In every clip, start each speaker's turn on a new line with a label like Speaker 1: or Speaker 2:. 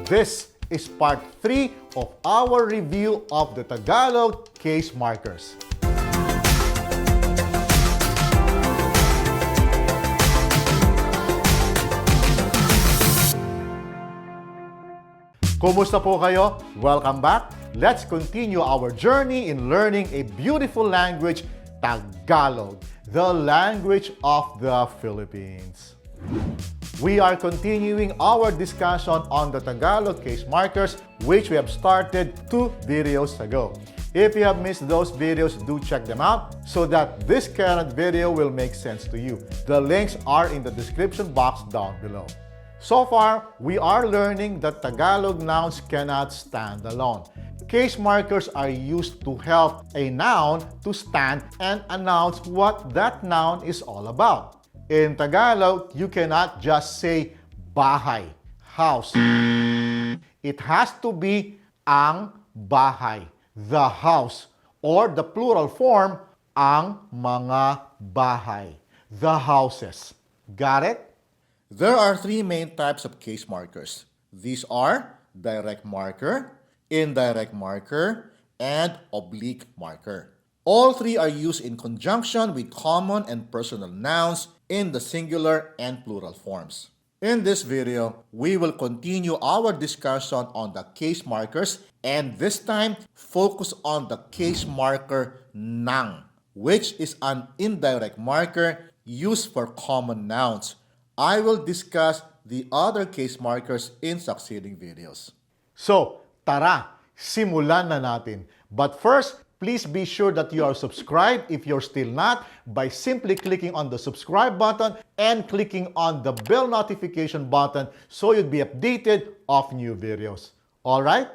Speaker 1: This is part 3 of our review of the Tagalog case markers. Kumusta po kayo? Welcome back. Let's continue our journey in learning a beautiful language, Tagalog, the language of the Philippines. We are continuing our discussion on the Tagalog case markers, which we have started 2 videos ago. If you have missed those videos, do check them out so that this current video will make sense to you. The links are in the description box down below. So far, we are learning that Tagalog nouns cannot stand alone. Case markers are used to help a noun to stand and announce what that noun is all about. In Tagalog, you cannot just say bahay, house. It has to be ang bahay, the house, or the plural form, ang mga bahay, the houses. Got it? There are 3 main types of case markers. These are direct marker, indirect marker, and oblique marker. All 3 are used in conjunction with common and personal nouns in the singular and plural forms. In this video, we will continue our discussion on the case markers and this time focus on the case marker NUNG, which is an indirect marker used for common nouns. I will discuss the other case markers in succeeding videos. So, tara, simulan na natin. But first, please be sure that you are subscribed if you're still not by simply clicking on the subscribe button and clicking on the bell notification button so you'd be updated of new videos. Alright?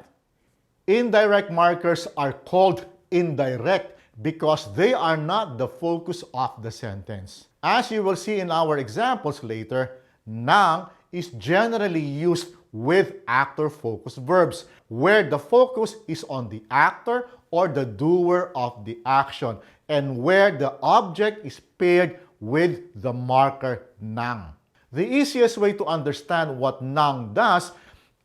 Speaker 1: Indirect markers are called indirect because they are not the focus of the sentence. As you will see in our examples later, NUNG is generally used with actor focused verbs, where the focus is on the actor or the doer of the action, and where the object is paired with the marker NUNG. The easiest way to understand what NUNG does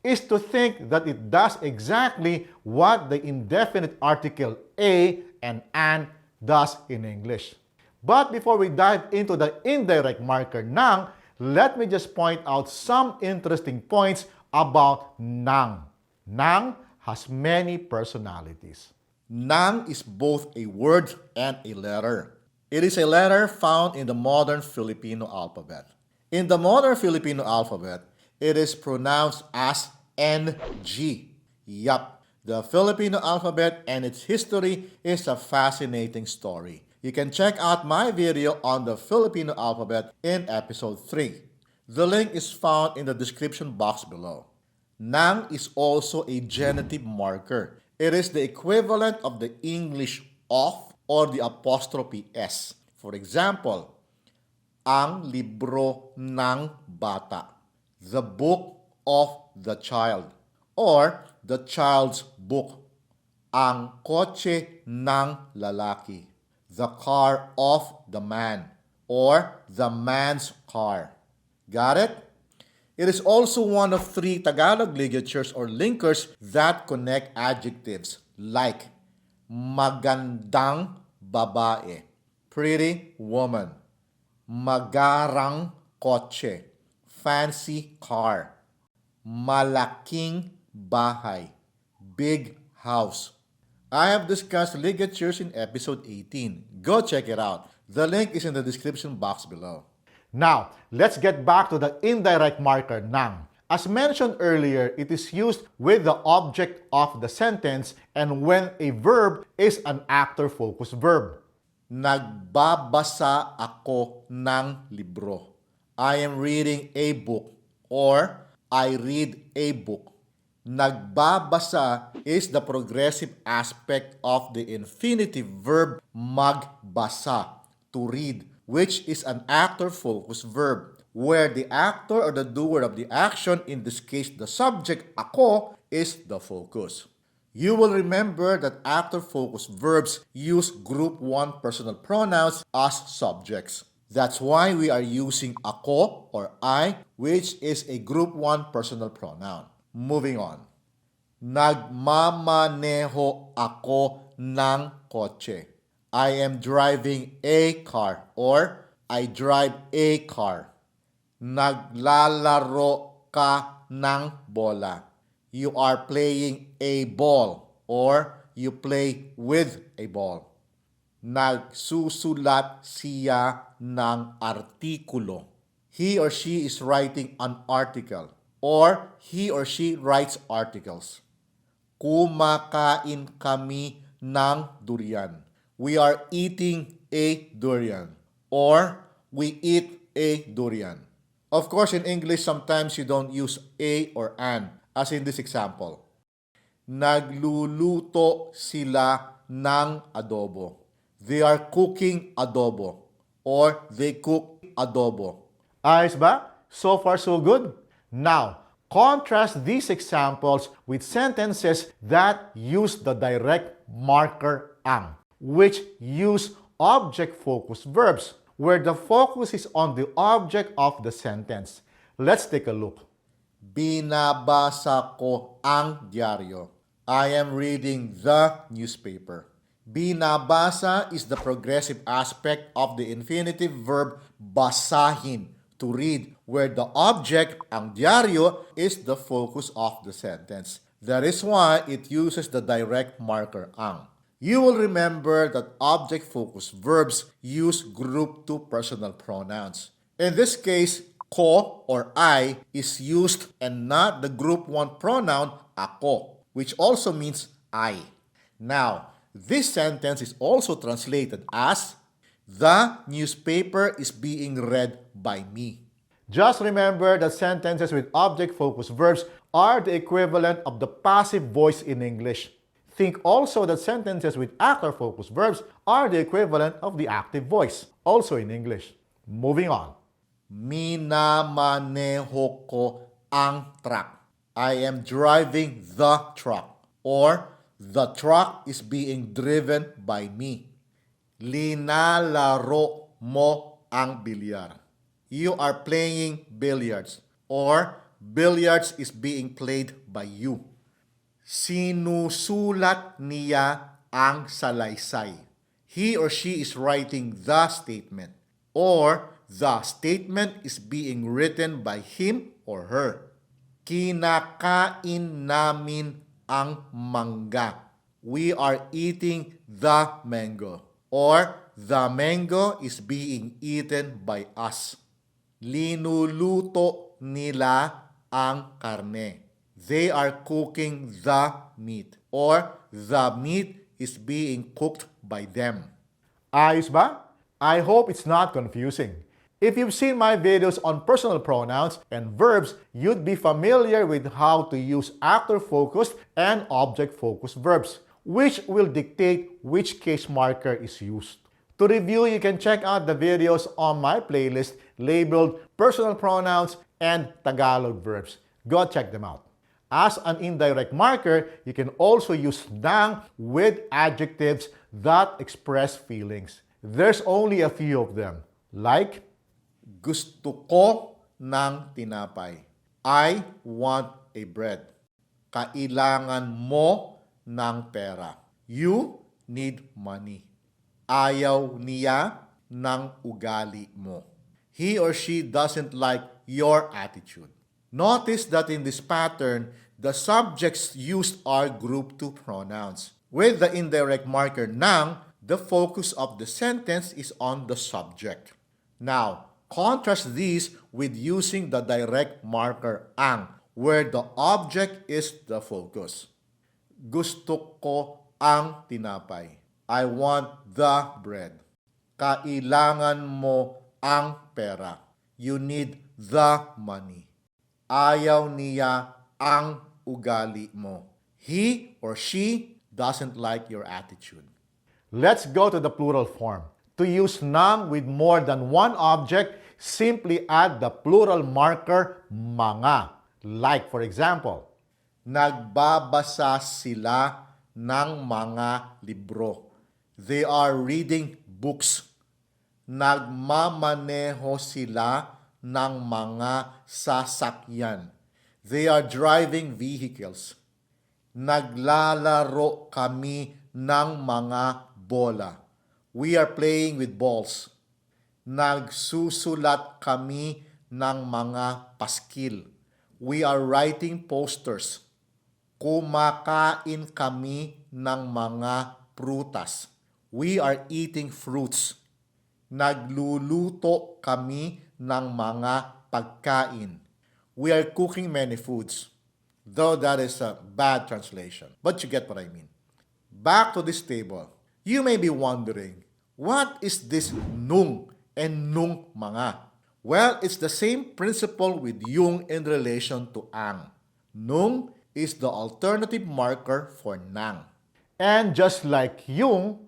Speaker 1: is to think that it does exactly what the indefinite article a and an does in English. But before we dive into the indirect marker NUNG, let me just point out some interesting points about NUNG. NUNG has many personalities. NUNG is both a word and a letter. It is a letter found in the modern Filipino alphabet. In the modern Filipino alphabet, it is pronounced as NG. Yup, the Filipino alphabet and its history is a fascinating story. You can check out my video on the Filipino alphabet in episode 3. The link is found in the description box below. NUNG is also a genitive marker. It is the equivalent of the English of or the apostrophe S. For example, ang libro ng bata, the book of the child, or the child's book, ang kotse ng lalaki, the car of the man, or the man's car. Got it? It is also one of 3 Tagalog ligatures or linkers that connect adjectives like magandang babae, pretty woman, magarang kotse, fancy car, malaking bahay, big house. I have discussed ligatures in episode 18. Go check it out. The link is in the description box below. Now, let's get back to the indirect marker NUNG. As mentioned earlier, it is used with the object of the sentence and when a verb is an actor-focused verb. Nagbabasa ako ng libro. I am reading a book, or I read a book. Nagbabasa is the progressive aspect of the infinitive verb magbasa, to read, which is an actor-focused verb, where the actor or the doer of the action, in this case the subject, ako, is the focus. You will remember that actor-focused verbs use group 1 personal pronouns as subjects. That's why we are using ako or I, which is a group 1 personal pronoun. Moving on. Nagmamaneho ako ng kotse. I am driving a car or I drive a car. Naglalaro ka ng bola. You are playing a ball or you play with a ball. Nagsusulat siya ng artikulo. He or she is writing an article or he or she writes articles. Kumakain kami ng durian. We are eating a durian or we eat a durian. Of course, in English, sometimes you don't use a or an, as in this example. Nagluluto sila ng adobo. They are cooking adobo or they cook adobo. Ayos ba? So far, so good? Now, contrast these examples with sentences that use the direct marker ang, which use object-focused verbs, where the focus is on the object of the sentence. Let's take a look. Binabasa ko ang diaryo. I am reading the newspaper. Binabasa is the progressive aspect of the infinitive verb basahin, to read, where the object, ang diaryo, is the focus of the sentence. That is why it uses the direct marker ang. You will remember that object-focused verbs use group 2 personal pronouns. In this case, ko or I is used and not the group 1 pronoun ako, which also means I. Now, this sentence is also translated as, the newspaper is being read by me. Just remember that sentences with object-focused verbs are the equivalent of the passive voice in English. Think also that sentences with actor-focused verbs are the equivalent of the active voice, also in English. Moving on. Minamaneho ko ang truck. I am driving the truck, or the truck is being driven by me. Linalaro mo ang bilyar. You are playing billiards, or billiards is being played by you. Sinusulat niya ang salaysay. He or she is writing the statement, or the statement is being written by him or her. Kinakain namin ang mangga. We are eating the mango, or the mango is being eaten by us. Linuluto nila ang karne. They are cooking the meat, or the meat is being cooked by them. Ayos ba? I hope it's not confusing. If you've seen my videos on personal pronouns and verbs, you'd be familiar with how to use actor-focused and object-focused verbs, which will dictate which case marker is used. To review, you can check out the videos on my playlist labeled Personal Pronouns and Tagalog Verbs. Go check them out. As an indirect marker, you can also use NUNG with adjectives that express feelings. There's only a few of them, like, gusto ko ng tinapay. I want a bread. Kailangan mo ng pera. You need money. Ayaw niya ng ugali mo. He or she doesn't like your attitude. Notice that in this pattern, the subjects used are group 2 pronouns. With the indirect marker NUNG, the focus of the sentence is on the subject. Now, contrast these with using the direct marker ang, where the object is the focus. Gusto ko ang tinapay. I want the bread. Kailangan mo ang pera. You need the money. Ayaw niya ang ugali mo. He or she doesn't like your attitude. Let's go to the plural form. To use NUNG with more than one object, simply add the plural marker mga. Like for example, nagbabasa sila ng mga libro. They are reading books. Nagmamaneho sila ng mga sasakyan. They are driving vehicles. Naglalaro kami ng mga bola. We are playing with balls. Nagsusulat kami ng mga paskil. We are writing posters. Kumakain kami ng mga prutas. We are eating fruits. Nagluluto kami ng mga pagkain. We are cooking many foods. Though that is a bad translation. But you get what I mean. Back to this table. You may be wondering, what is this nung and nung mga? Well, it's the same principle with yung in relation to ang. Nung is the alternative marker for nang. And just like yung,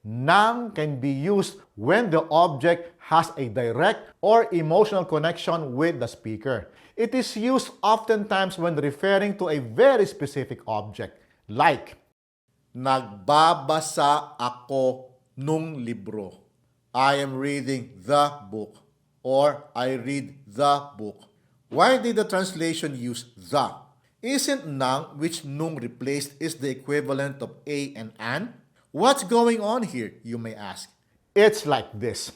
Speaker 1: nang can be used when the object has a direct or emotional connection with the speaker. It is used oftentimes when referring to a very specific object, like, nagbabasa ako nung libro. I am reading the book, or I read the book. Why did the translation use the? Isn't nang, which nung replaced, is the equivalent of a and an? What's going on here, you may ask? It's like this.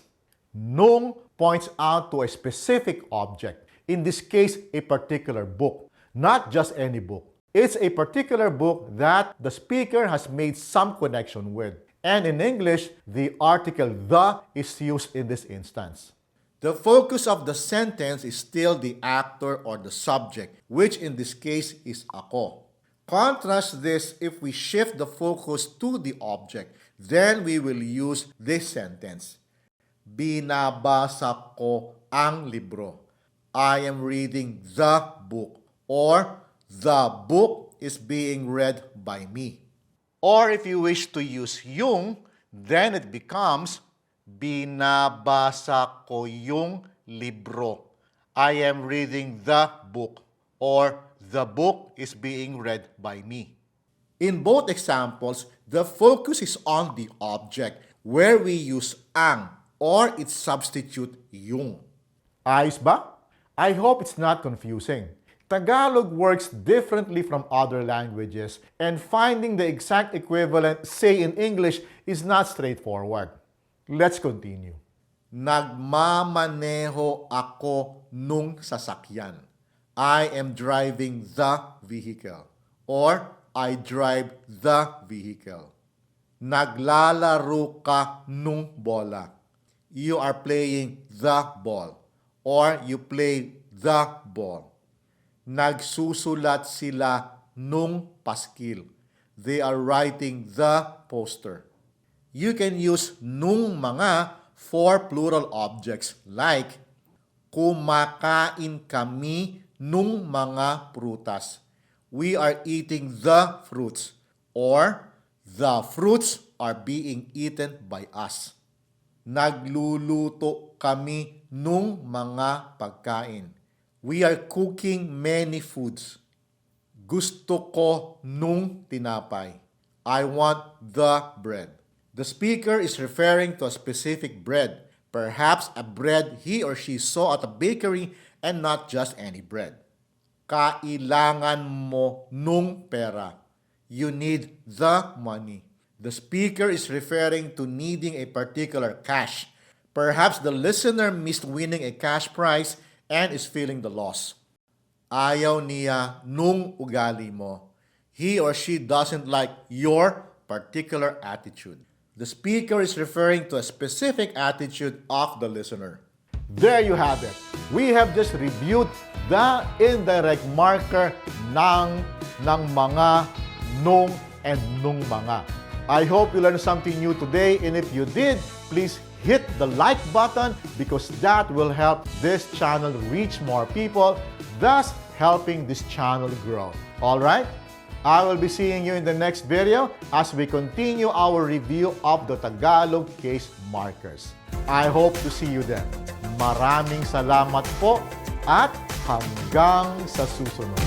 Speaker 1: Nung points out to a specific object, in this case, a particular book, not just any book. It's a particular book that the speaker has made some connection with. And in English, the article the is used in this instance. The focus of the sentence is still the actor or the subject, which in this case is ako. Contrast this if we shift the focus to the object, then we will use this sentence. Binabasa ko ang libro. I am reading the book, or the book is being read by me. Or if you wish to use yung, then it becomes binabasa ko yung libro. I am reading the book, or the book is being read by me. In both examples, the focus is on the object, where we use ang or its substitute yung. Ayos ba? I hope it's not confusing. Tagalog works differently from other languages, and finding the exact equivalent, say in English, is not straightforward. Let's continue. Nagmamaneho ako nung sasakyan. I am driving the vehicle, or I drive the vehicle. Naglalaro ka nung bola. You are playing the ball, or you play the ball. Nagsusulat sila nung paskil. They are writing the poster. You can use nung mga for plural objects like, kumakain kami nung mga prutas. We are eating the fruits, or the fruits are being eaten by us. Nagluluto kami nung mga pagkain. We are cooking many foods. Gusto ko nung tinapay. I want the bread. The speaker is referring to a specific bread, perhaps a bread he or she saw at a bakery and not just any bread. Kailangan mo nung pera. You need the money. The speaker is referring to needing a particular cash. Perhaps the listener missed winning a cash prize and is feeling the loss. Ayaw niya nung ugali mo. He or she doesn't like your particular attitude. The speaker is referring to a specific attitude of the listener. There you have it. We have just reviewed the indirect marker ng mga, nung, and nung mga. I hope you learned something new today, and if you did, please hit the like button because that will help this channel reach more people, thus helping this channel grow. Alright? I will be seeing you in the next video as we continue our review of the Tagalog case markers. I hope to see you then. Maraming salamat po at hanggang sa susunod.